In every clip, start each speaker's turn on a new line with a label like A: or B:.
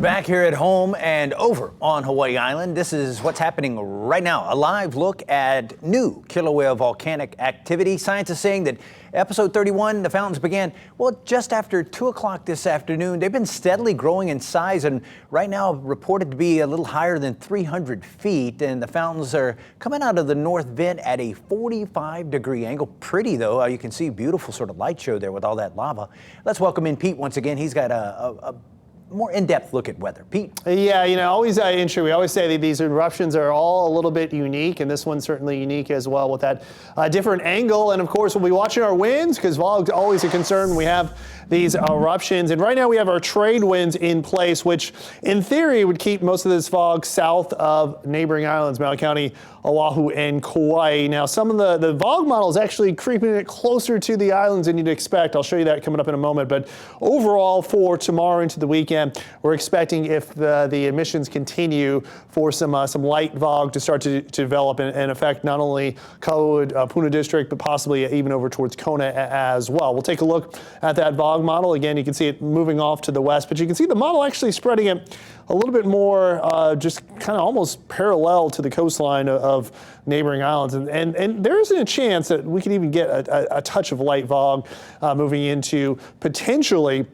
A: Back here at home and over on Hawaii Island, this is what's happening right now. A live look at new Kilauea volcanic activity. Scientists saying that episode 31, the fountains began, well, just after 2 o'clock this afternoon. They've been steadily growing in size and right now reported to be a little higher than 300 feet. And the fountains are coming out of the north vent at a 45-degree angle. Pretty, though. You can see beautiful sort of light show there with all that lava. Let's welcome in Pete once again. He's got a more in-depth look at weather. Pete?
B: Yeah, always interesting. We always say that these eruptions are all a little bit unique, and this one's certainly unique as well with that different angle. And of course, we'll be watching our winds because fog's always a concern when we have these eruptions. And right now we have our trade winds in place, which in theory would keep most of this fog south of neighboring islands, Maui County, Oahu, and Kauai. Now, some of the fog model is actually creeping it closer to the islands than you'd expect. I'll show you that coming up in a moment. But overall, for tomorrow into the weekend, we're expecting, if the emissions continue, for some light fog to start to develop and affect not only Kaua, Puna District, but possibly even over towards Kona as well. We'll take a look at that fog model. Again, you can see it moving off to the west, but you can see the model actually spreading it a little bit more, just kind of almost parallel to the coastline of neighboring islands. And there isn't a chance that we could even get a touch of light fog moving into potentially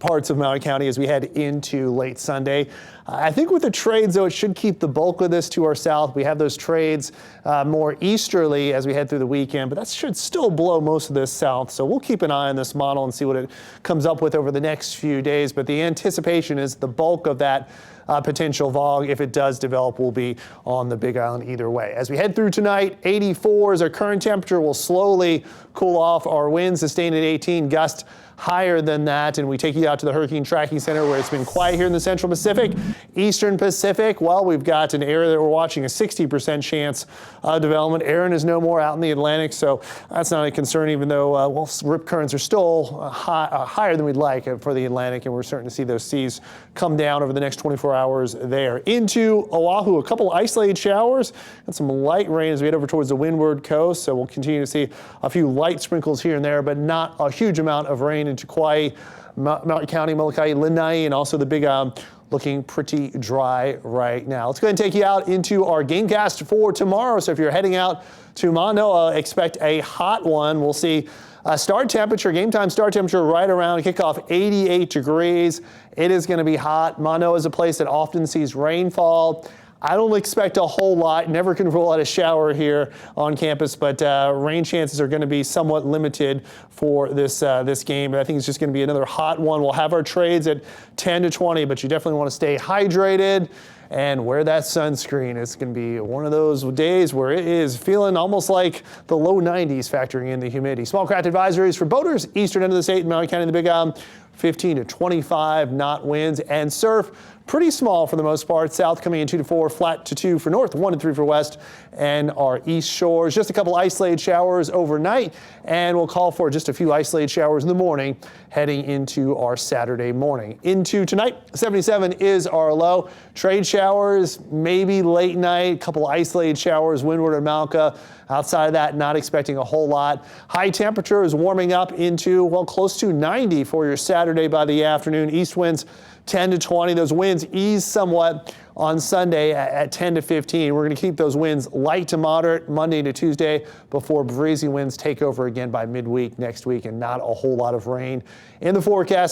B: parts of Maui County as we head into late Sunday. I think with the trades, though, it should keep the bulk of this to our south. We have those trades more easterly as we head through the weekend, but that should still blow most of this south. So we'll keep an eye on this model and see what it comes up with over the next few days. But the anticipation is the bulk of that potential fog, if it does develop, will be on the Big Island either way. As we head through tonight, 84 is our current temperature. Will slowly cool off. Our winds sustain at 18, gusts higher than that, and we take you out to the Hurricane Tracking Center where it's been quiet here in the Central Pacific. Eastern Pacific, well, we've got an area that we're watching a 60% chance of development. Aaron is no more out in the Atlantic, so that's not a concern, even though rip currents are still higher than we'd like for the Atlantic, and we're starting to see those seas come down over the next 24 hours there. Into Oahu, a couple isolated showers and some light rain as we head over towards the windward coast, so we'll continue to see a few light sprinkles here and there, but not a huge amount of rain into Kauai, Maui County, Molokai, Lanai, and also the Big Island looking pretty dry right now. Let's go ahead and take you out into our Gamecast for tomorrow. So if you're heading out to Manoa, expect a hot one. We'll see start temperature, game time start temperature right around kickoff 88 degrees. It is going to be hot. Manoa is a place that often sees rainfall. I don't expect a whole lot. Never can rule out a shower here on campus, but rain chances are going to be somewhat limited for this game. But I think it's just going to be another hot one. We'll have our trades at 10 to 20, but you definitely want to stay hydrated and wear that sunscreen. It's going to be one of those days where it is feeling almost like the low 90s, factoring in the humidity. Small craft advisories for boaters, eastern end of the state, Maui County and the Big Island, 15 to 25 knot winds, and surf pretty small for the most part. South coming in 2 to 4, flat to 2 for north, 1 to 3 for west, and our east shores. Just a couple isolated showers overnight, and we'll call for just a few isolated showers in the morning heading into our Saturday morning. Into tonight, 77 is our low. Trade showers, maybe late night, a couple isolated showers, windward and mauka. Outside of that, not expecting a whole lot. High temperature is warming up into, well, close to 90 for your Saturday by the afternoon. East winds 10 to 20. Those winds ease somewhat on Sunday at 10 to 15. We're going to keep those winds light to moderate Monday to Tuesday before breezy winds take over again by midweek next week, and not a whole lot of rain in the forecast.